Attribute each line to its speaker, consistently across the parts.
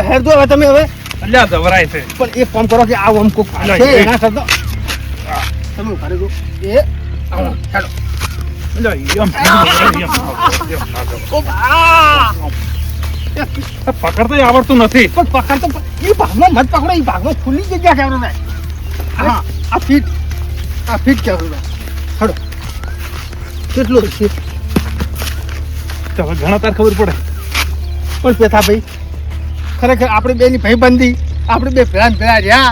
Speaker 1: Hair દો હવે તમે હવે
Speaker 2: અલ્યા જવરાય છે
Speaker 1: પણ એક કામ કરો કે આ આમ કોક છે એના કરતો તમે ઉભા રહો એ હેડો
Speaker 2: પકડતો આવડતું નથી
Speaker 1: પણ પકડતો એ ભાગમાં મત પકડો એ ભાગમાં ખુલ્લી જગ્યા કેવડો થાય હા આ ફીટ કેવડો થાય હેડો કેટલો છે
Speaker 2: તો હવે ઘણા તાર ખબર પડે
Speaker 1: પણ પેથા ભાઈ ખરેખર આપણે બેની ભાઈબંધી આપણે બે ભેળા રહ્યા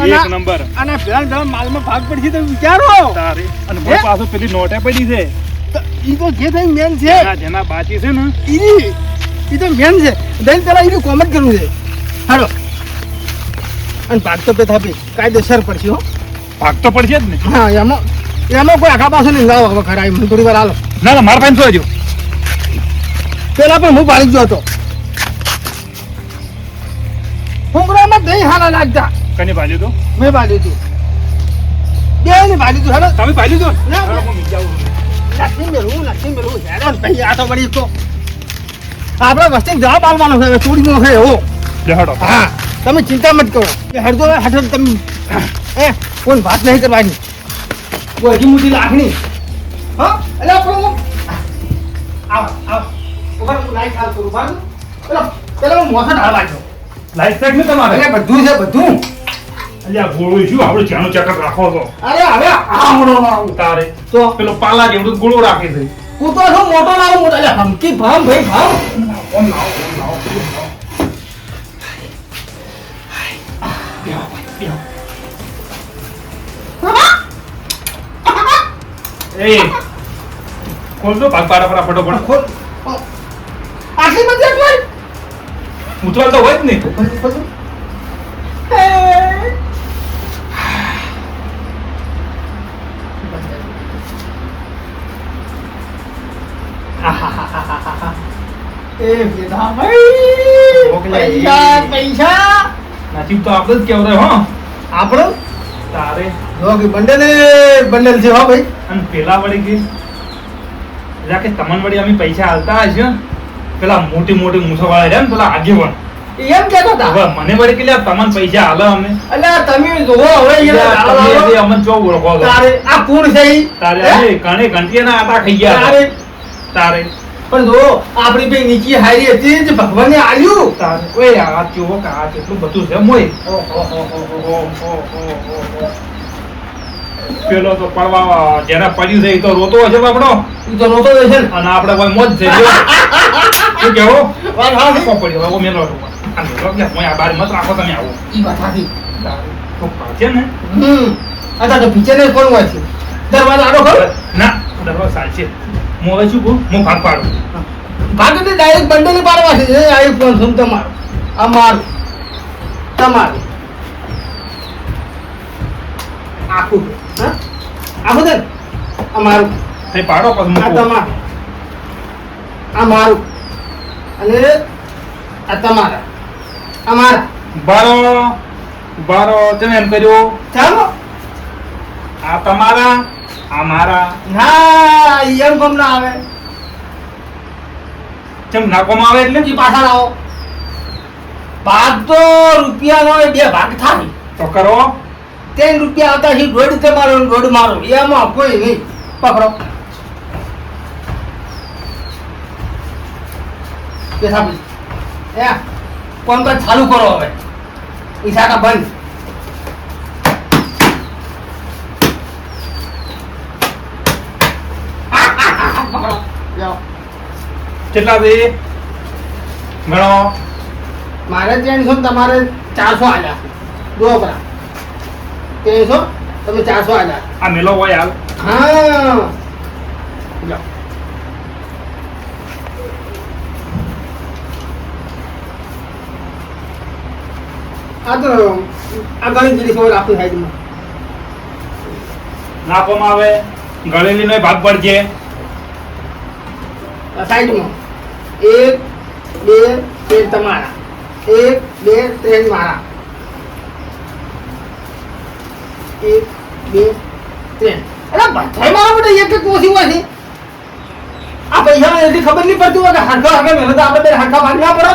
Speaker 2: એક નંબર
Speaker 1: અને ભેળા માલમાં ભાગ પડશે તો વિચારો
Speaker 2: તારે અને મારી પાસે પેલી નોટે પડી છે
Speaker 1: ઈ તો જે થઈ મેન છે
Speaker 2: જેના બાકી છે ને
Speaker 1: ઈ તો મેન છે દઈને પેલા એનું કોમેન્ટ કરવું છે હાલો અને ભાગ તો પેથા ભાઈ કાયદેસર પડશે હો
Speaker 2: ભાગ તો પડશે જ ને
Speaker 1: હા એમાં કોઈ આખા પાસે નહીં લાવો હવે ખરા મને થોડી વાર હાલો
Speaker 2: ના મારા પાસે શું હજુ
Speaker 1: પેલા પણ હું પાડી ગયો હતો હુંગરામાં દહીં હારા લાગતા
Speaker 2: કને ભાલ્યું તો
Speaker 1: મેં પાડ્યું હતું બે ને પાડ્યું હતું હેડો
Speaker 2: તમે ભાલ્યું તો
Speaker 1: ના,
Speaker 2: હાલો, હું જાઉં.
Speaker 1: લક્ષ્મી મેળવું હેડો ને ભાઈ આ તો વળી તો આપણે વસ્તી જવાબ આવવાનો છે હવે ચોરીનો છે એવો
Speaker 2: લે હડો
Speaker 1: હા તમે ચિંતા મત કરો એ હેડો હેઠળ તમે કોઈ વાત નહીં કરવાની કોઈ હજી મોટી લાગણી હા એટલે આપણો આવ ઉપર હું લાઈટ ચાલુ કરું બાજુ પેલા હું મોસા ઢાળવા જાઉં
Speaker 2: લાઈટ સેટ ને તમારે
Speaker 1: એટલે બધું છે બધું
Speaker 2: અલ્યા ગોળું શું આપણે ચાનો ચકર રાખો છો
Speaker 1: અરે હવે આવડો આવું
Speaker 2: તારે
Speaker 1: તો
Speaker 2: પેલો પાલા જેવડું ગોળો રાખે છે
Speaker 1: હું તો શું મોટો લાવો મોટો એટલે હમકી ભામ ભાઈ ભામ
Speaker 2: ઓમ લાવો એ ખોલ દો ભાગ પાડા પર ફટોફટ
Speaker 1: ખોલ આટલી બધી એટલે
Speaker 2: ઉતવાલ તો હોય જ નહીં
Speaker 1: પૈસા
Speaker 2: નાચી તો આપણે જ કેવરે હો
Speaker 1: આપણો
Speaker 2: તારે
Speaker 1: બંડલ છે હો ભાઈ
Speaker 2: અને પેલા વળી કે કે તમન વળી અમે પૈસા હાલતા હશે પેલા મોટી મોટી મૂછો વાળા રહ્યા ને પેલા આગેવાન
Speaker 1: એમ કેતો હતા
Speaker 2: હવે મને વળી કે લ્યા તમન પૈસા હાલે અમે
Speaker 1: અલ્યા તમે જોવો હવે
Speaker 2: તમે અમને ચો ઓળખો છો.
Speaker 1: તારે આ પૂર છે ઈ.
Speaker 2: તારે
Speaker 1: હે?
Speaker 2: અમે ઘણે ઘંટીયાના આટા ખાઈ ગયા
Speaker 1: તારે
Speaker 2: તારે
Speaker 1: પણ જો આપણી બે નીચી હારી હતી જે ભગવાને આલ્યું
Speaker 2: તારે ઓય આ કેવો કે આ કેટલું બધું છે મોય પેલો તો પડવા જેના પડ્યું છે એ તો રોતો હશે બાપડો
Speaker 1: ઈ તો નહોતો દેશે ને
Speaker 2: અને આપણે કોઈ મોજ છે જો શું કેવો
Speaker 1: વાત હાચી.
Speaker 2: કો પડ્યો હવે મેલો આ મેલો કે મોય આ બાર મત રાખો તમે આવો
Speaker 1: ઈ વાત હાચી.
Speaker 2: તો પાછે ને
Speaker 1: અત્યારે તો પીછે ને કોણ હોય છે દરવાજો આડો કરો
Speaker 2: ના દરવા સાચે હું હવે શું કહું હું ભાગ પાડું
Speaker 1: ભાગે તો ડાયરેક્ટ બંડલ પાડવા છે એ આ ફોન સુન તમારો અમારું તમારું આખું હા આખું છે ને? અમારું
Speaker 2: તે પાડો પછી
Speaker 1: આ
Speaker 2: મૂકો
Speaker 1: તમારું આ મારું અને આ તમારા અમારા
Speaker 2: બારો તમે એમ કર્યો
Speaker 1: ચાલો
Speaker 2: આ તમારા આ મારા
Speaker 1: ના એમ ગમ ના આવે
Speaker 2: કેમ નાખવામાં આવે એટલે
Speaker 1: ઈ પાછા લાવો ભાગ તો રૂપિયાનો એ બે ભાગ થાય
Speaker 2: તો કરો
Speaker 1: 3 રૂપિયા આવતા છે દોઢ તમારો ને દોઢ મારો એમાં કોઈ નહીં પકડો બેઠા ભાઈ એ કોણ કોઈ ચાલુ કરો હવે ઈશાકા બંધ પકડો જાઓ
Speaker 2: કેટલા દે ગણો
Speaker 1: મારે 300 ને તમારે 400 આલ્યા દો બરા 300 તમે 400 આલ્યા
Speaker 2: આ મેલો હોય હાલ
Speaker 1: હા જાઓ આ તો આ ઘણી બધી ખબર આપણી સાઈડમાં
Speaker 2: નાખવામાં આવે ગળેલી નો ભાગ પડશે
Speaker 1: આ સાઈડમાં 1 2 3 તમારા 1 2 3 મારા 1 2 3 અરે બધાય મારા બેટા એક એક ઓછી હોય છે આ પૈસા એટલી ખબર નહીં પડતી હોય કે હરખા હરખા મહેનત આપણે બે હરખા ભાગ ના પડે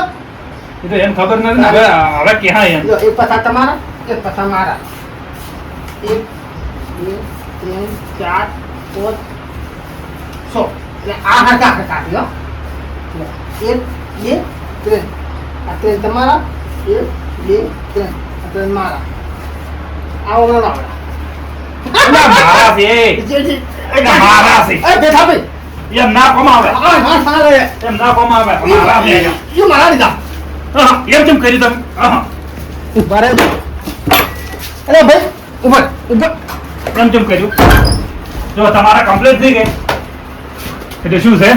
Speaker 2: એ તો એમ ખબર નથી ને હવે ક્યાં એમ
Speaker 1: જો એક પૈસા તમારા એક પૈસા મારા 1 2 3 4 5 6 એટલે આ હરકા હરકા કાઢ્યો 1 2 3 આ 3 તમારા 1 2 3 આ 3 મારા આવો ના આવડા
Speaker 2: એના મારા છે એના મારા છે
Speaker 1: એ બેઠા ભાઈ
Speaker 2: એમ ના કમાવે
Speaker 1: આ હા સારા
Speaker 2: એમ ના કમાવે મારા છે એમ.
Speaker 1: એ મારા લીધા
Speaker 2: હા, એમ કેમ કરી તમે હા,
Speaker 1: ઉભા રહે અરે ભાઈ ઉભા ઉભા
Speaker 2: એમ કેમ કર્યું જો તમારા કમ્પ્લીટ થઈ ગઈ એટલે શું છે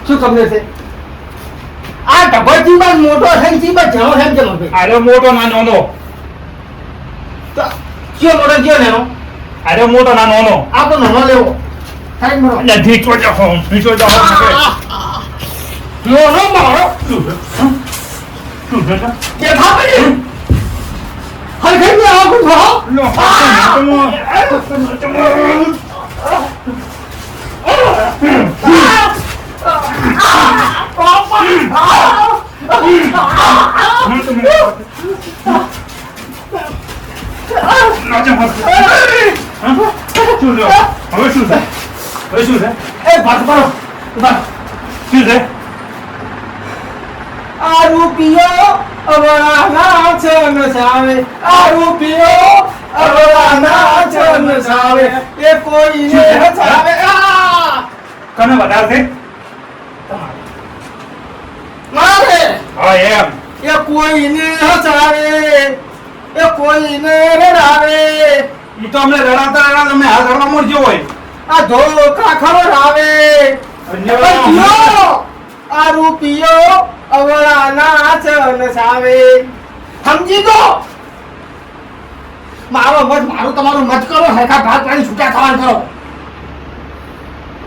Speaker 1: શું કમ્પ્લેટ છે આ ડબલજી માં મોટો થઈને જી માં જણો છે ચલો ભાઈ
Speaker 2: અરે મોટો ના નાનો
Speaker 1: તો કયો મોટો કયો નેનો
Speaker 2: અરે મોટો ના નાનો
Speaker 1: આ તો નાનો લેવો સાઈડ મરો
Speaker 2: એટલે ધીચો જાઓ
Speaker 1: નાનો મારો
Speaker 2: શું છે હમ? શું છે
Speaker 1: બેઠા ભાઈ હર ઘર में आओ कुछ हो
Speaker 2: લો શું છે હવે શું છે હવે શું છે
Speaker 1: એ બાત કરો બાત
Speaker 2: શું છે
Speaker 1: આ રૂપિયો અવળાના છન સાવે આ રૂપિયો અવળાના છન સાવે એ કોઈને હસાવે આ
Speaker 2: કને વધારે છે
Speaker 1: મારે
Speaker 2: હા એમ
Speaker 1: એ કોઈને હસાવે એ કોઈને રડાવે
Speaker 2: ઈ તો અમને રડાતા તમે હાથ રડવા મળજો હોય
Speaker 1: આ ધોકા ખવડાવે રૂપિયો આ રૂપિયો અવળાના છન સાવે સમજી ગો મારું તમારું મત કરો હરખા ભાગ પાડી છૂટા થવાનું કરો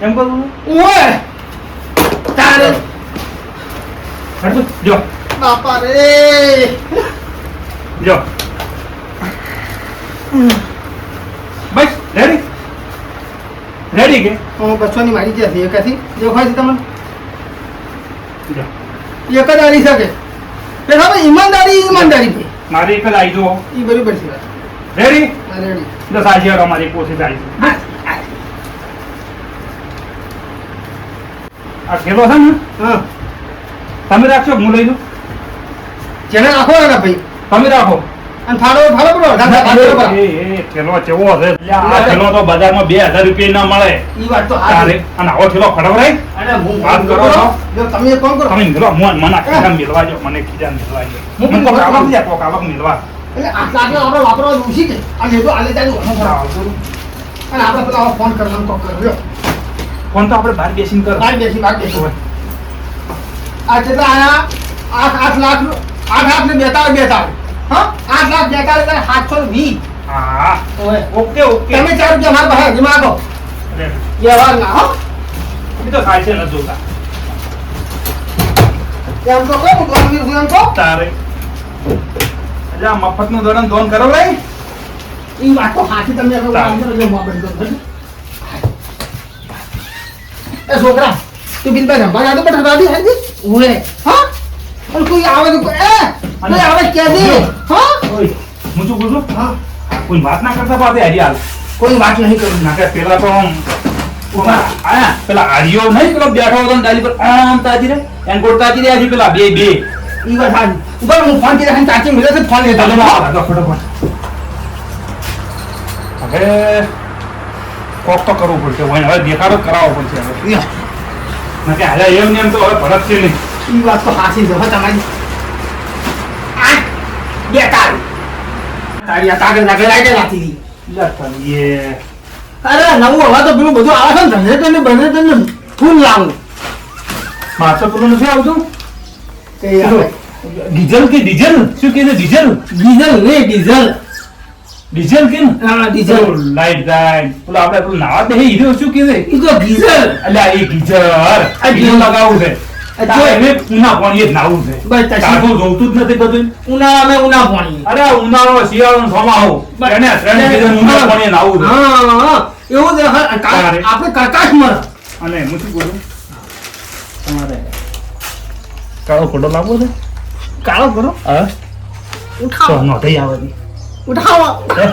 Speaker 2: એમ કરું
Speaker 1: ઓય તારે
Speaker 2: હટો જો
Speaker 1: બાપા રે
Speaker 2: જો બસ રેડી રેડી કે
Speaker 1: હું બચ્ચોની મારી જતી એકાથી જે હોય છે તમને
Speaker 2: જો
Speaker 1: એક જ આલી શકે એ હવે ઈમાનદારી ભાઈ
Speaker 2: મારી એક લાઈ દો
Speaker 1: એ બરાબર છે
Speaker 2: રેડી
Speaker 1: આ રેડી
Speaker 2: દસ આજે અમારી કોશિશ આવી છે આ થેલો છે ને
Speaker 1: હા
Speaker 2: તમે રાખશો કે હું લઈ દઉં
Speaker 1: જેને રાખો ને ભાઈ
Speaker 2: તમે રાખો
Speaker 1: અને ફાળો બરો
Speaker 2: એ થેલો કેવો છે આ થેલો તો બજારમાં 2000 રૂપિયા ના મળે
Speaker 1: ઈ વાત તો
Speaker 2: તારે અને આવો થેલો ખડવરાય
Speaker 1: અને હું
Speaker 2: વાત કરો છો?
Speaker 1: જો તમે એક કામ કરો
Speaker 2: તમે મિલવા મને ખીજા મિલવા જો મને ખીજા મિલવા જો
Speaker 1: હું
Speaker 2: મને તો
Speaker 1: મિલવા
Speaker 2: કાવક
Speaker 1: જાઉં.
Speaker 2: લ્યા તો કાવક મિલવા
Speaker 1: એટલે આટલા આપણે વાપરવા ઉછી કે અને જો આલે તારી અને આપણે પેલા ફોન કરવાનું કોક કર્યો
Speaker 2: ફોન તો આપણે બહાર બેસીને કર
Speaker 1: બાર બેસી આ કેટલા આયા 8 લાખ ને 42 હા 8 લાખ 42 720
Speaker 2: હા
Speaker 1: ઓય
Speaker 2: ઓકે ઓકે
Speaker 1: તમે 4 રૂપિયા માર પાસે દિમાગો
Speaker 2: અરે,
Speaker 1: વ્યવહાર ના હો
Speaker 2: એ તો થાય છે ન જોતા
Speaker 1: એમ તો કોણ ગંભીર હું એમ તો
Speaker 2: તારે એટલે આ મફતનું દોરણ દોન કરો ભાઈ
Speaker 1: ઈ વાત તો હાથી તમે હવે આમ કરો જો મોબાઈલ તો એ છોકરા તું બિલ પર રંભા જાતો બેઠા દાદી હેજી ઓએ હા અને કોઈ આવે તો કોઈ આવે કે દે હા
Speaker 2: ઓય હું શું બોલું
Speaker 1: હા
Speaker 2: કોઈ વાત ના કરતા પાસે હારી હાલ
Speaker 1: કોઈ વાત નહીં કરું
Speaker 2: ના કે પેલા તો આમ આયા પેલા હારીઓ નહીં પેલો બેઠો હતો ને ડાલી પર આમ તાજી રે એનકોટ તાજી રહ્યા છે પેલા બે
Speaker 1: ઈ વાત હાજી ઉપર હું ફોન કરી રાખીને ચાચી મળે છે ફોન લેતા
Speaker 2: ચાલો
Speaker 1: લો
Speaker 2: ના ફટાફટ હવે કોક તો કરવું પડશે હવે દેખાડો કરાવવો પડશે હવે ના કે હાલે એમ ને એમ તો હવે ભરત છે નહીં
Speaker 1: ઈ વાત તો હાસી છે હો તમારી આ બેકાર તારી આ કાગળ ના ગળાઈ ગઈ નાખી
Speaker 2: એ
Speaker 1: અરે નવું હવે તો પેલું બધું આવે છે ને જનરેટર ને બનરેટર ને ફૂલ લાવું
Speaker 2: માથે પેલું નથી આવતું
Speaker 1: તે આપણે
Speaker 2: ડીઝલ કે ડીઝલ શું કે છે ડીઝલ
Speaker 1: ડીઝલ ને ડીઝલ
Speaker 2: ડીઝલ કે ને
Speaker 1: હા ડીઝલ
Speaker 2: લાઈટ જાય પેલું આપણે પેલું નાવા દે હીરો શું કે છે
Speaker 1: ઈ તો ડીઝલ
Speaker 2: અલ્યા એ ગીઝર ગીઝર લગાવવું છે
Speaker 1: અચ્છા.
Speaker 2: તો એને ઉના પાણીએ જ નાવું છે
Speaker 1: બસ તસી-
Speaker 2: તારું જોવતું જ નથી બધું
Speaker 1: ઉનાળામાં ઉના પાણી
Speaker 2: અરે ઉનાળો શિયાળો ચોમાહો
Speaker 1: બસ.
Speaker 2: એને ત્રણ season ઉના પાણીએ નાવું છે
Speaker 1: હા એવું જ
Speaker 2: તારે.
Speaker 1: આપણે કરકાશમાં
Speaker 2: અને હું શું બોલું તમારે કાળો ફોટો લાવવો છે
Speaker 1: કાળો કરો
Speaker 2: હા
Speaker 1: ઉઠાવો
Speaker 2: તો નોંધાઈ આવે છે.
Speaker 1: ઉઠાવો
Speaker 2: હે?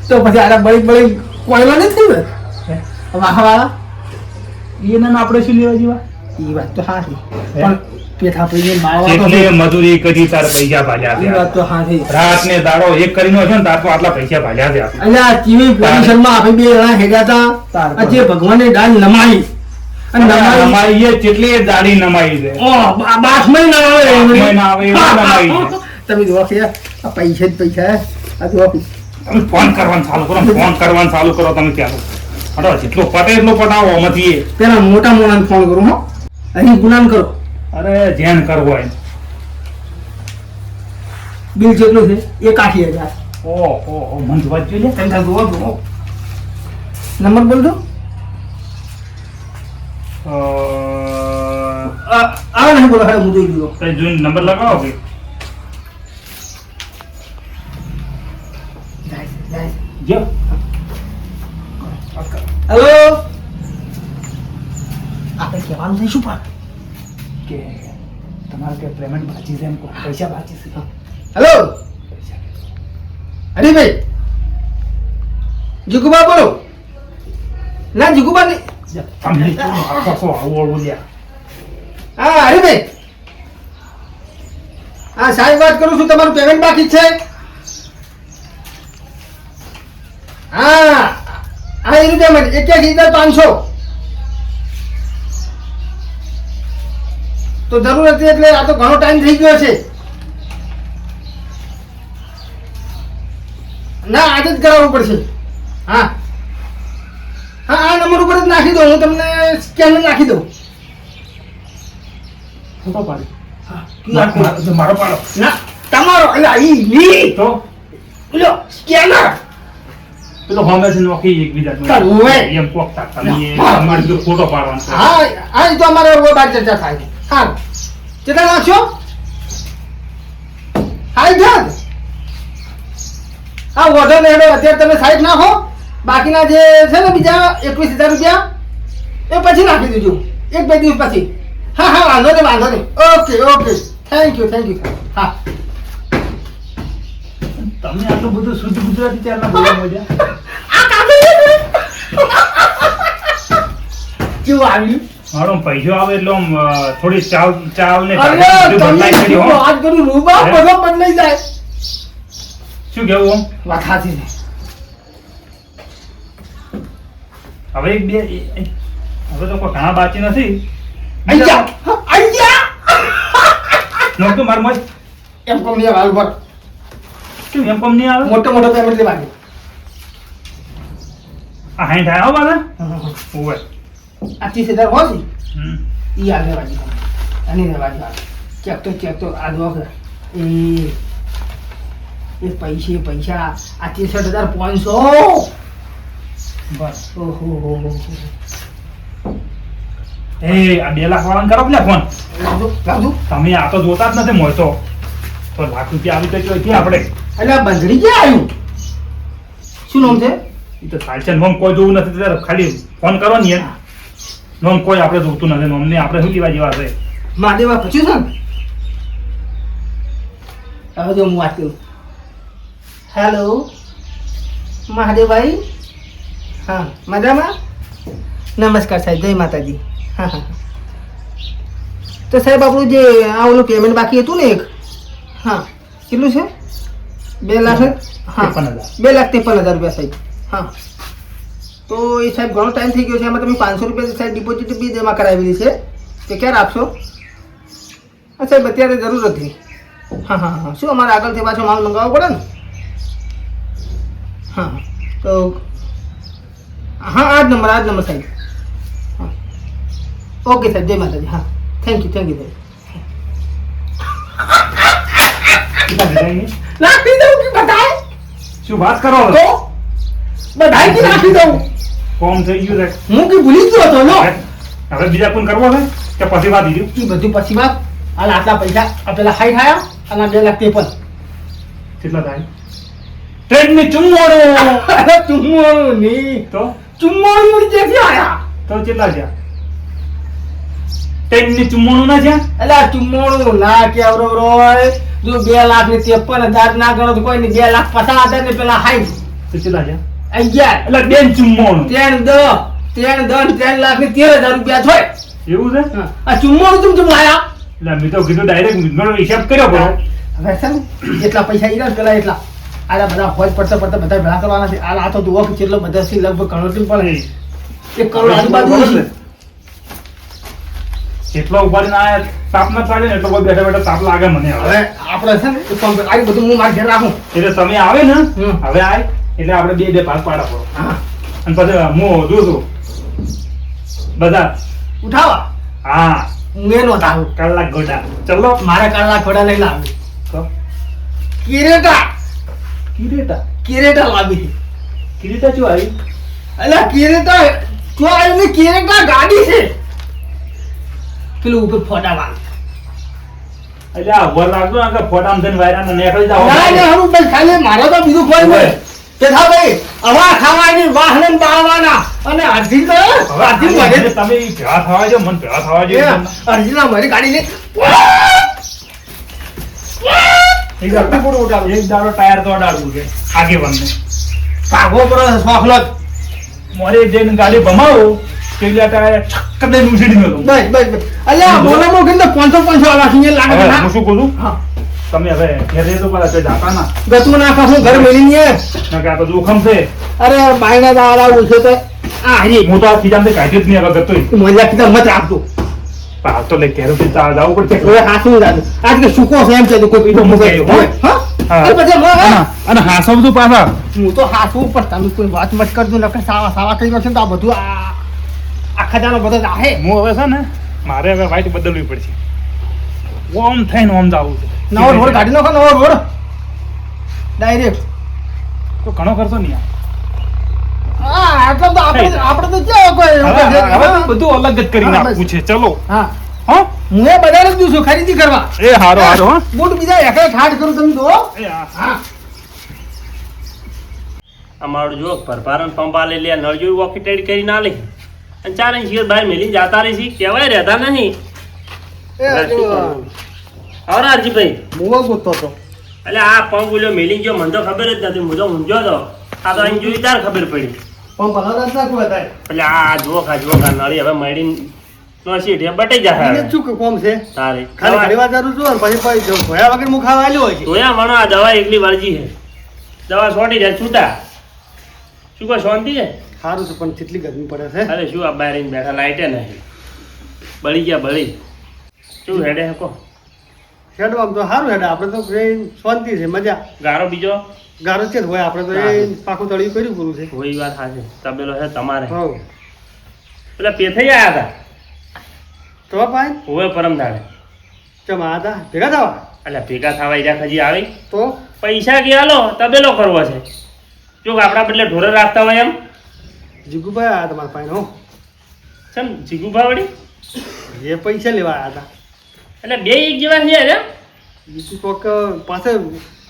Speaker 1: તો પછી આરા બળી બળી કોયલો નથી ને
Speaker 2: હે?
Speaker 1: વાહ વાહ
Speaker 2: એના આપણે શું લેવા જેવા
Speaker 1: એ વાત તો હાથી પણ પેઠા પૈને માવા તો
Speaker 2: એટલે મજૂરી કરી તારે પૈસા ભાલ્યા
Speaker 1: એ
Speaker 2: છે
Speaker 1: વાત તો હાથી
Speaker 2: રાત ને દાડો એક કરીને છે ને તાર તો આટલા પૈસા ભાલ્યા છે આપણે.
Speaker 1: અલ્યા ટીવી પોઝિશનમાં આપણે બે જણા હેડ્યા હતા
Speaker 2: તાર
Speaker 1: આજે ભગવાને દાન નમાઈ અને નમાઈ
Speaker 2: નમાઈ એ કેટલી દાડી નમાઈ છે
Speaker 1: ઓ બાથમાં ના આવે
Speaker 2: બાથમાં ના આવે એવું નમાઈ છે.
Speaker 1: તમે જો કે આ પૈસા જ પૈસા આ જો
Speaker 2: તમે ફોન કરવાનું ચાલુ કરો ફોન કરવાનું ચાલુ કરો તમે ત્યાં હટો જેટલો પટે એટલો પટાવો આમાંથી એ.
Speaker 1: પેલા મોટા મોણાને ફોન કરું હો અહીં ગુનાન કરો
Speaker 2: અરે જેન કરવો હોય
Speaker 1: બિલ જેટલું છે 81,000
Speaker 2: ઓહો મન જોવા જ જોઈએ
Speaker 1: તમે જુઓ જુઓ નંબર બોલ દો આવે નહીં બોલો હવે હું જોઈ દીધો
Speaker 2: કઈ જોઈને નંબર લગાવો કે જો
Speaker 1: હેલો આપણે કહેવાનું છે શું પણ
Speaker 2: કે તમારે કે પેમેન્ટ બાકી છે એમ કહો, પૈસા બાકી છે
Speaker 1: હેલો હરીભાઈ જીગુબા બોલો ના જીગુબા નહીં
Speaker 2: તમે આખો આવો બોલ્યા
Speaker 1: હા હરીભાઈ હા સાહેબ વાત કરું છું તમારું પેમેન્ટ બાકી છે હા હા એ રીતે 81,500 તો જરૂર હતી એટલે આ તો ઘણો ટાઈમ થઈ ગયો છે ના આજે જ કરાવવું પડશે હા હા આ નંબર ઉપર જ નાખી દઉં હું તમને સ્કેનર નાખી દઉં
Speaker 2: ફોટો પાડી
Speaker 1: હા
Speaker 2: મારો પાડો
Speaker 1: ના તમારો અલા ઈ
Speaker 2: તો
Speaker 1: લો સ્કેનર
Speaker 2: પેલો હોમે છે નોકી એકબીજા
Speaker 1: કરવું હોય.
Speaker 2: એમ કોકતા તમે
Speaker 1: હા.
Speaker 2: તમારે જો ફોટો પાડવાનો છે.
Speaker 1: હા હા એ તો અમારે બાર ચર્ચા થાય છે હા કેટલા નાખશો હા જાત હા વધો ને હેડો અત્યારે તમે સાઈડ નાખો બાકીના જે છે ને બીજા 21,000 રૂપિયા એ પછી નાખી દેજો 1-2 દિવસ પછી હા હા વાંધો નહીં ઓકે ઓકે થેન્ક યુ હા
Speaker 2: તમે આટલું બધું શુદ્ધ ગુજરાતી ત્યારના બોલવા મજા
Speaker 1: આ કાઢી કેવું આવ્યું
Speaker 2: મારો પૈસો આવે એટલે આમ, થોડી ચાલ ને
Speaker 1: અરે
Speaker 2: બધું
Speaker 1: તમે
Speaker 2: બદલાઈ કરી
Speaker 1: શું
Speaker 2: હો.
Speaker 1: વાત કરું રૂબા
Speaker 2: હે?
Speaker 1: બધો બદલાઈ જાય
Speaker 2: શું કેવું આમ?
Speaker 1: વાત સાચી છે
Speaker 2: હવે એક બે હવે તો કોઈ ઘણા બાકી નથી
Speaker 1: આઈડિયા
Speaker 2: નોકરી માર મસ્ત
Speaker 1: એમ કંપની વાળ ઉપર
Speaker 2: શું એમ કંપની આવે
Speaker 1: મોટો પેમેન્ટ લેવાની
Speaker 2: આ હાઈટ આવ્યો બાદા ઓવે
Speaker 1: આ 30,000 હોતી
Speaker 2: હમ.
Speaker 1: ઈ આગળ વાજી અને વાજી ચેક તો આ દો એ પૈસા આ 63,500
Speaker 2: બસ
Speaker 1: ઓહો હો
Speaker 2: એ આ 2 લાખ વાળાને કરો પેલા ફોન
Speaker 1: લાવજો
Speaker 2: તમે આ તો જોતા જ નથી મળતો તો લાખ રૂપિયા આવી તો ક્યાંથી આપણે
Speaker 1: એટલે આ બંધડી ક્યાં આવ્યું શું નામ છે
Speaker 2: એ તો થાય છે નોમ કોઈ જોવું નથી ત્યારે ખાલી ફોન કરો ને યાર નોમ કોઈ આપણે જોતું નથી નોમને આપણે શું લેવા જેવા છે
Speaker 1: મહાદેવા પૂછ્યું છે ને હવે જો હું વાત કરું હેલો મહાદેવભાઈ હા મજામાં નમસ્કાર સાહેબ જય માતાજી હા હા તો સાહેબ આપણું જે આ ઓલું પેમેન્ટ બાકી હતું ને એક હા કેટલું છે 2 લાખ હા
Speaker 2: 53,000.
Speaker 1: 2,53,000 રૂપિયા સાહેબ હા તો એ સાહેબ ઘણો ટાઈમ થઈ ગયો છે એમાં તમે 500 રૂપિયા સાહેબ ડિપોઝિટ બી જમા કરાવેલી છે તે ક્યારે આપશો હા સાહેબ અત્યારે જરૂર હતી હા હા હા શું અમારે આગળથી પાછો માલ મંગાવવો પડે ને હા તો હા આ જ નંબર સાહેબ હા ઓકે સાહેબ જય માતાજી હા થેન્ક યુ સાહેબ નાખી દઉં કે બધાય
Speaker 2: શું વાત કરો
Speaker 1: તો બધાય કે નાખી દઉં
Speaker 2: કોમ થઈ ગયું છે
Speaker 1: હું કે ભૂલી જ ગયો હતો લો
Speaker 2: હવે બીજા કોઈ કરવો છે કે પછી વાત દીધું
Speaker 1: એ બધું પછી વાત હાલ આટલા પૈસા આ પેલા 60 આયા અને 2,53,000
Speaker 2: કેટલા થાય ટ્રેન ની ચુમ્મોડો
Speaker 1: અરે ચુમ્મોળું નહીં
Speaker 2: તો
Speaker 1: ચુમ્મોળું મૂડી ક્યાંથી આયા
Speaker 2: તો કેટલા છે તેની ચુમ્મોનું ના છે
Speaker 1: એટલે આ ચુમ્મોણું ના કે અવરો રોય જો 2,53,000 ના ગણો તો કોઈ નહીં 2,50,000 ને પેલા હાઈ
Speaker 2: તો કેટલા છે
Speaker 1: 11
Speaker 2: એટલે બેન ચુમ્મોનું
Speaker 1: 3 લાખ ને 13,000 રૂપિયા થાય
Speaker 2: એવું છે
Speaker 1: હા. આ ચુમ્મોણું તું ચમ લાયા
Speaker 2: એટલે મેં તો કીધું ડાયરેક્ટ મિનિટનો હિસાબ કર્યો બરો
Speaker 1: હવે છે ને જેટલા પૈસા ઈરા પેલા એટલા આલા બધા હોજ પડતા બધા ભેળા કરવાના છે આ તો જુઓ કે કેટલો બધા છે લગભગ કરોડ થી પણ 1 કરોડ આજુબાજુ છે
Speaker 2: કેટલો ઉપાડીને આયા તાપ ના ચાલે ને એટલો બધો બેઠા બેઠા તાપ લાગે મને હવે
Speaker 1: હવે આપણે છે ને એક કામ કર આ બધું હું માર ઘેર રાખું
Speaker 2: એટલે તમે આવે ને
Speaker 1: હમ.
Speaker 2: હવે આય એટલે આપણે બે ભાગ પાડા પડો
Speaker 1: હા
Speaker 2: અને પછી હું જોશું બધા
Speaker 1: ઉઠાવા
Speaker 2: હા
Speaker 1: હું એનો થાવું
Speaker 2: કલાક ગોડા ચલો
Speaker 1: મારા કાળના ખોડા લઈ લાવી
Speaker 2: તો
Speaker 1: કિરેટા
Speaker 2: કિરેટા
Speaker 1: લાવી છે
Speaker 2: કિરીટા શું આવી
Speaker 1: અલા કિરેટા જો આવી ને કિરેટા ગાડી છે પેલું ઉપર ફોટા વાળ
Speaker 2: એટલે આ વર લાગતો ને કે ફોટામાં થઈને વાયરાને નીકળી જાવ
Speaker 1: ના ના હરું બસ ખાલી મારો તો બીજું કોઈ નહીં કેથા ભાઈ હવા ખાવાની વાહને બાળવાના અને અરજી તો અરજી મને
Speaker 2: તમે ભેળા થવા જો મન ભેળા થવા જો
Speaker 1: અરજી ના મારી ગાડી ને
Speaker 2: એક દાડો ટાયર તો અડાડવું છે આગે બંને
Speaker 1: ભાગો પર સોખલો
Speaker 2: મોરે જઈને ગાડી ભમાવો કેટલા ટાયર છક્ક દઈને ઉછળી મેલો
Speaker 1: બસ અલ્યા મોલા મો ગંદા 500 આવા છે લાગે
Speaker 2: હવે
Speaker 1: ના
Speaker 2: હું શું કહું
Speaker 1: હા
Speaker 2: તમે હવે ઘેર રહેતો પેલા તે જાતા ના
Speaker 1: ગતું ના ખાસું ઘર મેલી ને
Speaker 2: ના કે આ તો જોખમ છે
Speaker 1: અરે બાયના દાડા ઉછે તો આ હરી
Speaker 2: હું તો આ ખીજામ કાઢી જ નહીં હવે ગતોય
Speaker 1: મોજા કીધા મત રાખતો
Speaker 2: પાસ તો લે ઘેરથી જવું પડશે
Speaker 1: હવે હાસું જાતું આજ કે સુકો છે એમ છે તો કોઈ પીઠો મુકાઈ હોય હા અરે પછી
Speaker 2: અને હાસવ તું પાછા
Speaker 1: હું તો હાસું પણ તમે કોઈ વાત મત કરજો નકર સાવા કરી છે તો આ બધું આ ખજાનો બધો જ આહે
Speaker 2: હું હવે છે ને મારે હવે વાઈટ બદલવી પડશે ઓમ થઈને ઓમ જવું છે
Speaker 1: નવો રોડ કાઢી નાખો નવો રોડ ડાયરેક્ટ
Speaker 2: તો ઘણો ખર્ચો નહીં
Speaker 1: હા આટલો તો આપણે તો ક્યાં કોઈ
Speaker 2: હવે તો બધું અલગ જ કરી
Speaker 1: હા,
Speaker 2: નાખવું છે ચલો
Speaker 1: હા
Speaker 2: હા
Speaker 1: હું એ બજાર જ દઉં છું ખરીદી કરવા
Speaker 2: એ હારો હારો હા
Speaker 1: બૂટ બીજા એકડે ઠાઠ કરું તમે જો
Speaker 2: એ હા
Speaker 1: હા
Speaker 3: અમારું જો ભરભારણ પંપા લઈ લે નળ જોઈ વોકી ટેડી કરી ના લે અને 4 ઇંચ શેર બહાર મેલી જાતા રહી છે કહેવાય રહેતા નહીં હવે અરજીભાઈ
Speaker 1: મુવો ગોતો તો
Speaker 3: એટલે આ પંપ બોલ્યો મેલી ગયો મને તો ખબર જ નથી હું તો ઊંઝો તો આ તો અહીં જોઈ તાર ખબર પડી
Speaker 1: પણ ભલા જ નાખવા થાય
Speaker 3: એટલે આ જુઓ નળી હવે મળી નો સીટ એ બટાઈ જાય
Speaker 1: એને શું કે કોમ છે
Speaker 3: તારે
Speaker 1: ખાલી ઘણી વાર જરૂર છું પછી પછી ભયા વગર મુખ ખાવા આલ્યો હોય છે
Speaker 3: જોયા મણો આ દવા એકલી વળજી છે દવા છોટી જાય છૂટા શું કહો શાંતિ છે
Speaker 1: સારું છે પણ કેટલી ગરમી પડે છે
Speaker 3: અરે શું આ બહાર આવીને બેઠા લાઈટે નહીં બળી ગયા બળી શું હેડે હકો
Speaker 1: હેડ આમ તો સારું હેડ આપણે તો કઈ શાંતિ છે મજા
Speaker 3: ગારો બીજો
Speaker 1: ગારો છે જ હોય આપણે તો એ પાકું તળિયું કર્યું પૂરું છે
Speaker 3: કોઈ વાત સાચી તબેલો છે તમારે
Speaker 1: હવ
Speaker 3: પેલા પેથઈ આવ્યા હતા
Speaker 1: તો પાય
Speaker 3: હોવે પરમ દાડે
Speaker 1: ચમ આ હતા ભેગા થવા
Speaker 3: એટલે ભેગા થવા ઈજા ખજી આવી
Speaker 1: તો
Speaker 3: પૈસા કે હાલો તબેલો કરવો છે જો આપણા બદલે ઢોરે રાખતા હોય એમ
Speaker 1: જીગુભાઈ આવ્યા તમારા પાસે હો
Speaker 3: ચમ જીગુભા વળી
Speaker 1: એ પૈસા લેવા આવ્યા હતા
Speaker 3: એટલે બે એક જેવા છે અરે
Speaker 1: બીજું કોક પાસે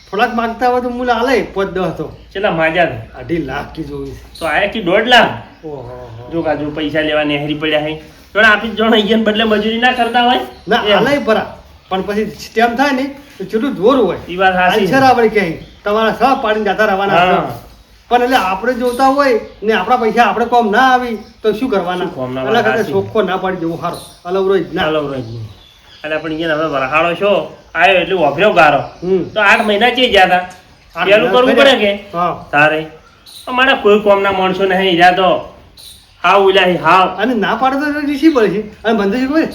Speaker 1: થોડાક માગતા હોય તો મૂળ આલે 5-10 તો
Speaker 3: ચેલા માજા હતા
Speaker 1: 2.5 લાખ કી જોઈ
Speaker 3: તો આયા કે 1.5 લાખ
Speaker 1: ઓહો
Speaker 3: જો કાજુ પૈસા લેવા નેહરી પડ્યા હે જોણે આપી જોણે અહીંયા બદલે મજૂરી ના કરતા હોય
Speaker 1: ના
Speaker 3: એમ.
Speaker 1: આલે ભરા પણ પછી સ્ટેમ થાય ને તો છૂટું જોર હોય
Speaker 3: ઈ વાત સાચી છે.
Speaker 1: આપણે કહે તમારા સહ પાડીને જતા રહેવાના
Speaker 3: હા.
Speaker 1: છે. પણ એટલે આપણે જોતા હોય ને આપણા પૈસા આપણે કોમ ના આવી તો શું કરવાના
Speaker 3: શું કોમ ના
Speaker 1: એટલે કદાચ
Speaker 3: સાચી.
Speaker 1: ચોખ્ખો ના પાડી જવું સારું અલવરો જ ના
Speaker 3: ચાલો રોજ એટલે પણ અહીંયા હવે વરહાળો છો આવ્યો એટલે વાપર્યો ગારો
Speaker 1: હમ
Speaker 3: તો 8 મહિના ચઈ ગયા હતા
Speaker 1: આઠ
Speaker 3: પેલું કરવું
Speaker 1: મહિના
Speaker 3: પડે કે
Speaker 1: હા
Speaker 3: તારે અમારા કોઈ કોમના માણસો નહીં ઈજા તો હાવ ઉલ્યા હાવ
Speaker 1: અને ના પાડે તો રીસી પડે છે અને બંધ છે કોઈ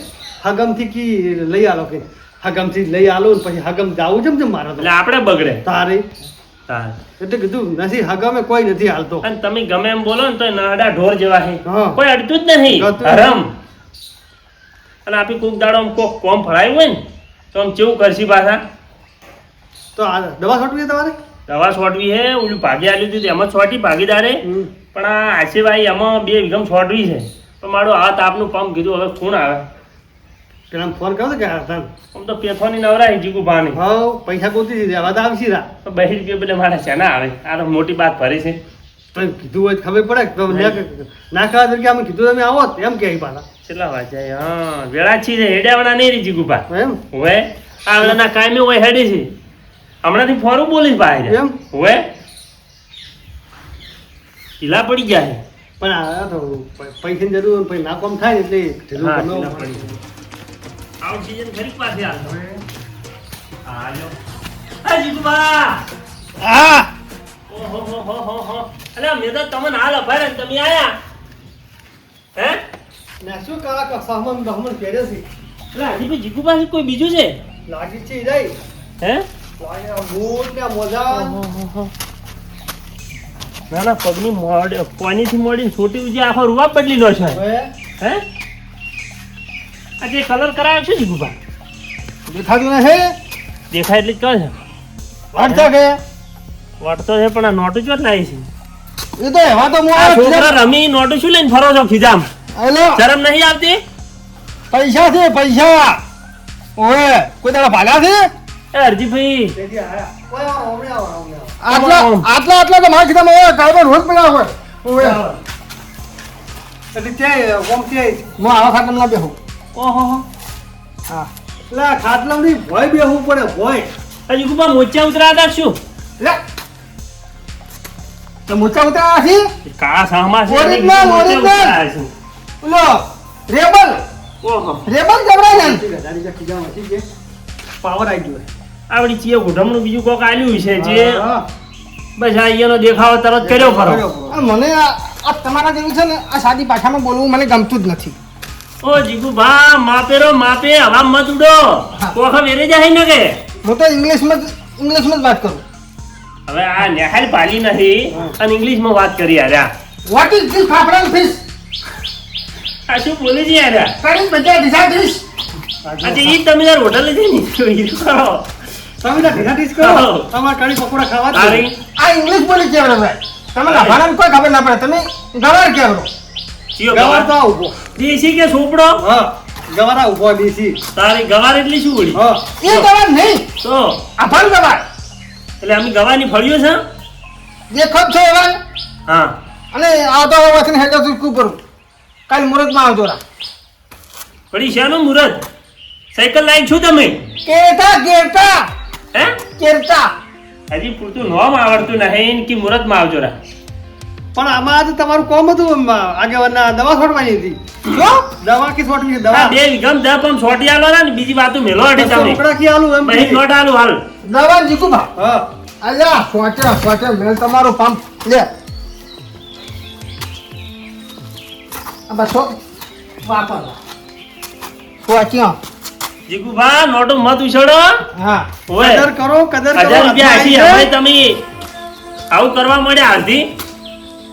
Speaker 1: હગમથી કી લઈ આલો કે હગમથી લઈ આલો ને પછી હગમ જાવું છે ને મારે તો
Speaker 3: એટલે આપણે બગડે
Speaker 1: તારે
Speaker 3: તારે
Speaker 1: એટલે કીધું નથી હગમે કોઈ નથી હાલતો
Speaker 3: અને તમે ગમે એમ બોલો ને તો નડા ઢોર જેવા છે
Speaker 1: હા.
Speaker 3: કોઈ અડતું જ નહીં
Speaker 1: અડતું જ
Speaker 3: હરમ અને આપી કોક દાડો આમ કોક કોમ ફળાયું હોય ને તો આમ કેવું કરશી પાછા
Speaker 1: તો આ દવા છોટવી છે તમારે
Speaker 3: દવા છોટવી હે ઓલું ભાગી આલ્યું હતું એમાં છોટી ભાગીદારે
Speaker 1: હમ.
Speaker 3: પણ આ આશીભાઈ એમાં 2 વીઘમ છોટવી છે પણ મારું આ તાપનું પંપ કીધું હવે ખૂણ આવે
Speaker 1: પેલા ફોન કર્યો કે હતા
Speaker 3: આમ તો પેથોની નવરાય જીગુ ભાની
Speaker 1: હા પૈસા ગોતી દીધા હવે તો આવશી રા
Speaker 3: તો 2 રૂપિયા પેલે મારા શેના આવે આ તો મોટી વાત ભરી છે
Speaker 1: તો કીધું હોય તો ખબર પડે કે તો ના ખાવા તરીકે અમે કીધું તમે આવો જ, એમ કે પાછા
Speaker 3: કેટલા વાગ્યા હા વેળા છી હેડ્યાવાળા નહીં રહી જીગુપા
Speaker 1: એમ
Speaker 3: હવે આ વેળાના કાયમી હોય હેડી છે હમણાંથી ફોરું બોલીશ ભાઈ
Speaker 1: એમ?
Speaker 3: હવે ઢીલા પડી ગયા છે
Speaker 1: પણ આ તો પૈસાની જરૂર પછી ના કામ થાય ને એટલે
Speaker 3: હા
Speaker 1: જરૂર
Speaker 3: ઢીલા
Speaker 1: કરવું
Speaker 3: પડી ગયા આઉટ સીઝન ખરી પાસે હાલતો હાલ્યો આ જીગુબા
Speaker 1: હા
Speaker 3: ઓહો હો હો હો હો અલ્યા મેં તો તમને હાલ અભારે ને તમે આયા હે
Speaker 1: ને શું કાળા કા સામાન બહમણ પહેર્યો છે
Speaker 3: અલ્યા હજી કોઈ જીગુબા છે કોઈ બીજું છે
Speaker 1: લાગી છે જાય
Speaker 3: હે
Speaker 1: લાગે આ બૂટ ને મોજા
Speaker 3: ના ના પગની મોડ પાણીથી મોડીને છોટી ઉજી આખો રૂવા બદલી લો છે
Speaker 1: હવે
Speaker 3: હે આ જે કલર કરાયો છે જીગુબા
Speaker 1: દેખાતું ને હે
Speaker 3: દેખાય એટલે જ કહે છે
Speaker 1: વાંચતા કે
Speaker 3: વટતો છે પણ આ નોટું ચોટ લાવી છે
Speaker 1: એ તો એવા તો
Speaker 3: આ
Speaker 1: મોડા
Speaker 3: છોકરા રમી નોટું શું લઈને ફરો છો ખીજામ
Speaker 1: હેલો
Speaker 3: શરમ નહીં આવતી
Speaker 1: પૈસા છે પૈસા ઓએ કોઈ તારા ભાગા છે
Speaker 3: એ હરજીભાઈ
Speaker 1: આટલા આટલા આટલા તો મારા ખિસ્સામાં હોય કાળો રોજ પડ્યા હોય ઓએ એટલે ત્યાં કોમ ત્યાં હું આવા ખાતર ના બેહું
Speaker 3: ઓહો
Speaker 1: હા એટલે ખાટલા ની ભોય બેહવું પડે ભોય
Speaker 3: આ જીગુબા મોચા ઉતરા હતા શું
Speaker 1: લે તો મોચા ઉતારા છે
Speaker 3: કા સામા છે
Speaker 1: Original,
Speaker 3: મોચા
Speaker 1: original.
Speaker 3: ઉતરા છે.
Speaker 1: ઓલો રેબલ
Speaker 3: ઓહો
Speaker 1: રેબલ જબરા છે પાવર આવી ગયો
Speaker 3: આવડી ચીએ ઘોડમનું બીજું કોક આલ્યું છે જે
Speaker 1: હા.
Speaker 3: બસ આ અહીંયાનો દેખાવો તરત કર્યો ફરો
Speaker 1: આ મને આ તમારા જેવું છે ને આ સાદી ભાષામાં બોલવું મને ગમતું જ નથી
Speaker 3: ઓ જીગુબા માપેરો માપે હવા મત ઉડો કોખા વેરે જાય ને કે
Speaker 1: હું તો ઇંગ્લિશમાં જ વાત કરું
Speaker 3: હવે આ નેહાલ પાલી નહીં અને ઇંગ્લિશમાં વાત કરી Arya
Speaker 1: what is this fafda fish
Speaker 3: આ શું બોલે છે આર્યા
Speaker 1: કરી બધા દિશા ફિશ
Speaker 3: આજે ઈ તમે યાર હોટલ જઈને ઈ કરો
Speaker 1: તમે તો ઢીલા ડીશ કરો તમારે કઢી પકોડા ખાવા
Speaker 3: તારી
Speaker 1: આ ઇંગ્લિશ બોલી કેવડે ભાઈ તમે લાભારાને કોઈ ખબર ના પડે તમે ગવાર કેવડો
Speaker 3: ચિયો
Speaker 1: ગવાર
Speaker 3: ગવાર
Speaker 1: તો ઉભો
Speaker 3: દેશી કે સોપડો
Speaker 1: હા ગવારા ઉભો દેશી
Speaker 3: તારી ગવાર એટલી શું બોલી
Speaker 1: હા એ ગવાર નહીં
Speaker 3: તો
Speaker 1: આભાર ગવાર
Speaker 3: એટલે અમે ગવાની ફળ્યો છે
Speaker 1: દેખો છો એવા
Speaker 3: હા
Speaker 1: અને આ તો વચન હેડો ચૂકું કરું કાલ મુહૂર્તમાં આવજો રા
Speaker 3: પડી શાનું મુરત સાયકલ લાઈન છું તમે
Speaker 1: કેરતા
Speaker 3: હે
Speaker 1: કેરતા
Speaker 3: હજી પૂરતું નોમ આવડતું નહીં કે મુરતમાં આવજો રા
Speaker 1: પણ આમાં આજે તમારું કોમ હતું આગેવાના દવા છોડવાની હતી જો દવા કે છોડવી છે
Speaker 3: આ
Speaker 1: દવા
Speaker 3: બે વિગમ દા પમ છોટી આલો ને બીજી વાતો મેલો અડે તમે
Speaker 1: રોકડા કી આલું એમ
Speaker 3: બહી નોટ આલું હાલ
Speaker 1: દવા જીકુભા હા અલ્યા સોચે મેલ તમારું પંપ લે આ બસો વાપર સોચ્યો
Speaker 3: જીગુભા નોટો મત ઉછળો
Speaker 1: હા
Speaker 3: ઓય
Speaker 1: કદર કરો
Speaker 3: 1000 રૂપિયા આશી હવે તમે આવું કરવા મળ્યા હાલથી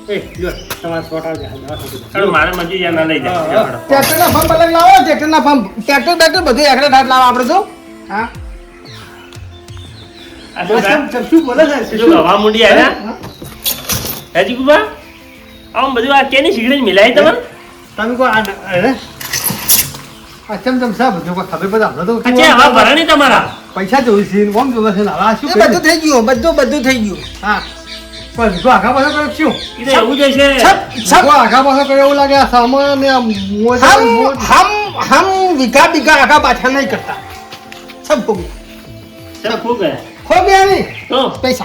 Speaker 1: એ લ્યો તમારા છોટા જા દવા છોડી
Speaker 3: ચાલો મારે મજૂરી યા ના લઈ જાય
Speaker 1: ટ્રેક્ટરના પંપ અલગ લાવો ટ્રેક્ટરના પંપ ટ્રેક્ટર બધું એકડે ઠાટ લાવો આપણે તો હા
Speaker 3: આ શું થાય?
Speaker 1: શું બોલે છે
Speaker 3: શું હવા મુંડી આવ્યા હે જીગુભા આમ બધું આ કેની સિગરેટ મિલાઈ તમે
Speaker 1: તમે કો આ અરે આ ચમ સા બધું કોઈ ખબર બધા હમણાં તો
Speaker 3: અચ્છે હવા ભરાણી તમારા
Speaker 1: પૈસા જોઈ છે કોમ જોવે છે આ શું બધું થઈ ગયું બધું થઈ ગયું હા પણ જો આખા પાછો કર્યો શું
Speaker 3: ઈ તો એવું જ છે
Speaker 1: જો આખા પાછો કર્યો એવું લાગે આ સામાન ને મોજા हम बीघा बीघा आगा पाछा नहीं करता सब हो गया
Speaker 3: સબ ખૂબ ગયા
Speaker 1: खो गया नहीं
Speaker 3: તો
Speaker 1: पैसा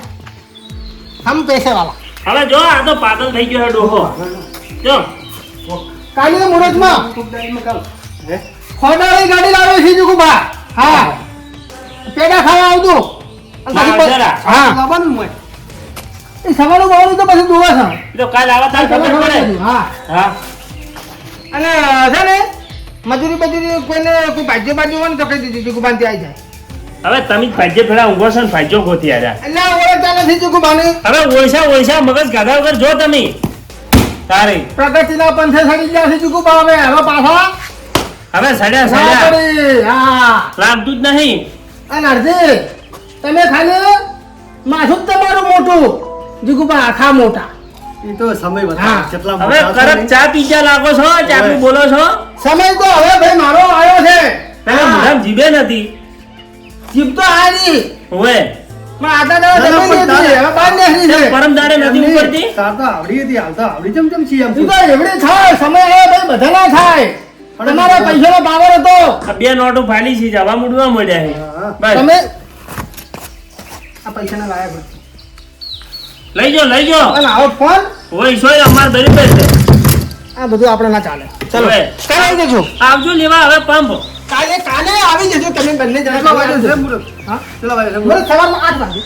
Speaker 1: हम पैसे वाला
Speaker 3: હવે જો આ તો પાગલ થઈ ગયો છે ડોહો જો
Speaker 1: કાલે મુરત માં ખોડાળી ગાડી લાવ્યો છે જુગુબા હા પેડા ખાવા આવજો
Speaker 3: જરા.
Speaker 1: હા લાવવાનું મોય એ સવારનું બાવળું તો પછી દોવા છે
Speaker 3: ઈ તો કાલ આવા તાર ખબર પડે
Speaker 1: હા
Speaker 3: હા
Speaker 1: અને છે ને મજૂરી કોઈને કોઈ ભાજ્ય બાજુ હોય ને તો કહી દીધું જુગુબાન ત્યાં આવી જાય
Speaker 3: હવે તમે જ ભાજ્ય ફેરા ઊંઘો છો ને ભાજ્યો ગોતી આવ્યા
Speaker 1: એટલે ઓળખતા નથી જુગુબાની
Speaker 3: હવે ઓળશા મગજ ગાધા વગર જો તમે તારે
Speaker 1: પ્રગતિના પંથે સડી ગયા છે જુગુબા હવે પાછા
Speaker 3: હવે સડ્યા
Speaker 1: ના
Speaker 3: સડ્યા
Speaker 1: પડી. હા
Speaker 3: લાગતું જ નહીં
Speaker 1: અને અડધી તમે ખાલી માથું જ તમારું મોટું જુગુબા આખા મોટા
Speaker 4: એ તો સમય
Speaker 1: હા.
Speaker 4: બતાવે કેટલા
Speaker 3: હવે
Speaker 4: મોટા
Speaker 3: કરક
Speaker 4: છે.
Speaker 3: ચા પીજા લાગો છો ચાટલું બોલો છો
Speaker 1: સમય તો હવે ભાઈ મારો આવ્યો છે
Speaker 3: તમે
Speaker 1: હા.
Speaker 3: મોઢામાં જીભે નથી
Speaker 1: જીભ તો હારી
Speaker 3: હવે
Speaker 1: પણ આટલા દાડા
Speaker 4: ના,
Speaker 1: જમી
Speaker 4: પણ
Speaker 1: લીધી, હવે બહાર નીકળી છે
Speaker 3: પરમ દાડે નથી
Speaker 4: એમની
Speaker 3: ઉપડતી
Speaker 4: તાર તો આવડી હતી હાલ તો આવડી ચમ છીએ એમ
Speaker 1: ઈ તો એવડી થાય સમય આવે ભાઈ બધાના થાય તમારા પૈસાનો પાવર હતો.
Speaker 3: આ બે નોટો ફાલી છે જવા મૂડવા મળ્યા છે
Speaker 4: હા.
Speaker 3: બસ
Speaker 1: તમે આ પૈસાના લાયક નથી.
Speaker 3: લઈ જાઓ
Speaker 1: અને આવો ફોન
Speaker 3: હોય સોય અમાર બરાબર છે
Speaker 1: આ બધું આપણે ના ચાલે. ચલો
Speaker 3: હવે.
Speaker 1: કાલે આવી જજો.
Speaker 3: આવજો લેવા હવે પંપ
Speaker 1: કાલે આવી જજો તમે બંને જણા.
Speaker 4: કેટલા વાગે છે મુરત?
Speaker 1: હા?
Speaker 4: કેટલા વાગે છે
Speaker 1: બોલો
Speaker 4: મુરત?
Speaker 1: સવારમાં 8 વાગે.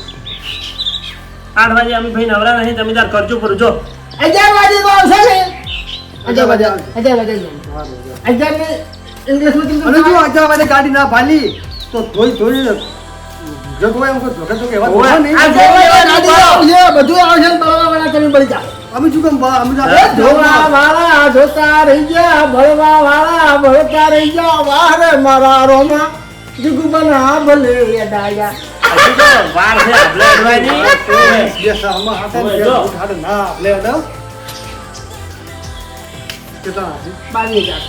Speaker 3: 8 વાગે અમે ભાઈ નવરા નહીં તમે તાર કરજો કરજો
Speaker 1: 11 વાગે તો આવશે ને. 11 વાગે. 11 ને ઇંગ્લિશમાં કેમ
Speaker 4: અને જો
Speaker 1: કહો?
Speaker 4: આજે વાગે ગાડી ના ભાલી તો ધોઈ જગવાય એમ કોઈ ધોકે ધોકે એવા
Speaker 3: ઓવે.
Speaker 4: ધોવા નહીં.
Speaker 3: આ
Speaker 1: 11 વાગે ગાડી આવશે, બધું આવશે ને બળવાવાળા તમે બળી જાઓ.
Speaker 4: અમે શું કેમ અમે
Speaker 1: ધોવા વાળા ધોતા રહી ગયા, ભળવા વાળા ભળતા રહી ગયા, વાહ રે મારા રોમા જુગબના ભલે ડાયા.
Speaker 3: હજી તો વાર છે આપણે અડવાની
Speaker 4: ના આપણે અડાવ કેટલા હશે?
Speaker 1: 22,000.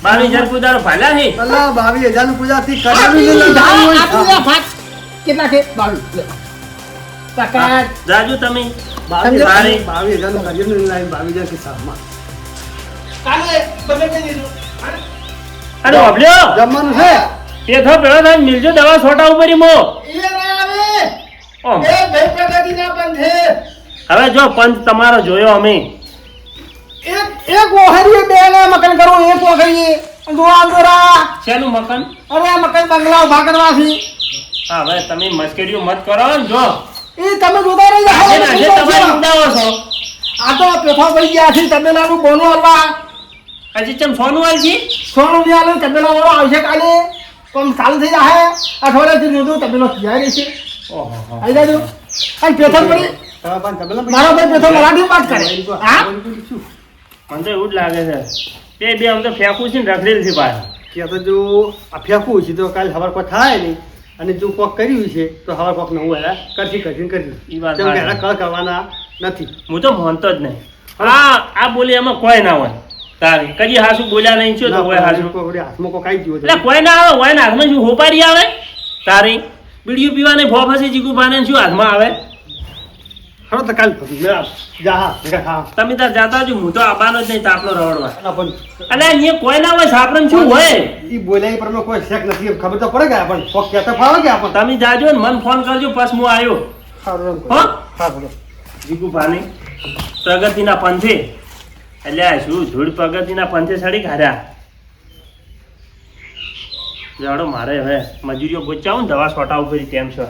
Speaker 3: 22,000 કુદારો ભાલ્યા છે
Speaker 4: અલા 22,000 નું પૂજાથી
Speaker 1: આપી
Speaker 4: કરાવી
Speaker 1: જા, ફાટ. કેટલા છે? 22. લે. પકડ.
Speaker 3: જાજુ તમે
Speaker 4: 22,000 નું કરીએ લાઈન 22,000 કિસ્સામાં
Speaker 1: કાલે બને કઈ દીધું.
Speaker 3: અરે ઓભલ્યો
Speaker 4: જમવાનું છે
Speaker 3: પેથો પેલો થાય મિલજો દવા છોટા ઉપર મો
Speaker 1: એ ના આવે.
Speaker 3: ઓમ.
Speaker 1: એ ભાઈ પ્રગતિના પંથે.
Speaker 3: હવે જો પંચ તમારો જોયો અમે
Speaker 1: એક ઓહરીએ બે ના મકાન કરવું, એક ઓહરીએ દોરા.
Speaker 3: શેનું મકાન
Speaker 1: અરે આ મકાન બંગલા ઉભા કરવા છે.
Speaker 3: હા હવે તમે મસ્કરીઓ મત કરો ને જો
Speaker 1: એ તમે જોતા રહી જાઓ.
Speaker 3: આજે ને આજે તમારી ઉડાવો છો
Speaker 1: આ તો પેથો પડી ગયા છે. તબેલાનું બોનું હલવા
Speaker 3: હજી ચમ સોનું વાલ છે
Speaker 1: સોનું ની આલે તબેલા વાળો આવશે કાલે. કોમ ચાલુ થઈ જાય. અઠવાડિયાથી જોજો તબેલો તૈયાર છે.
Speaker 3: ઓહો
Speaker 1: આવી જાજો. અને પેથો પડી મારો ભાઈ પેથો મરાઠી વાત કરે. હા
Speaker 3: મને તો એવું જ લાગે છે બે આમ તો ફેંકું છે ને રખડેલ છે પાછા
Speaker 4: કે તો જો આ ફેંકવું છે તો કાલે સવાર કોઈ થાય નહીં અને જો કોક કર્યું છે તો સવાર કોક નવું એલા કરશી
Speaker 3: ઈ વાત
Speaker 4: કેમ કે
Speaker 3: સાચી.
Speaker 4: એના કળ કરવાના નથી
Speaker 3: હું તો માનતો જ નહીં આ બોલી એમાં કોઈ ના હોય તારી કદી હાસુ બોલ્યા નહીં છો તો હોય હાસુ
Speaker 4: હાથમાં કોક આવી ગયો
Speaker 3: એટલે કોઈ ના આવે હોય ને હાથમાં શું હોપારી આવે તારી બીડીયું પીવાને ભોપ હશે જીગુ પાને શું હાથમાં આવે
Speaker 4: ખરો તો કાલ જા હા ભેગા ખા
Speaker 3: તમે તાર જાતા જો હું તો આબાનો જ નહીં તાપનો રવડવા
Speaker 4: એના પણ
Speaker 3: એટલે અહીંયા કોઈ ના હોય સાપરમ શું હોય
Speaker 4: ઈ બોલ્યા પર કોઈ શેક નથી ખબર તો પડે કે આપણને કોક કહેતા ફાવે કે આપણને
Speaker 3: તમે જાજો ને મને ફોન કરજો પછી હું આવ્યો
Speaker 4: સારું એમ
Speaker 3: હો?
Speaker 4: હા બોલો
Speaker 3: જીગુ પાની પ્રગતિના પંથે એટલે આ શું ધૂળ પ્રગતિના પંથે સડી કાઢ્યા જાડો મારે હવે મજૂરીઓ ગોચાવું ને દવા છોટા ઉપર તેમ છો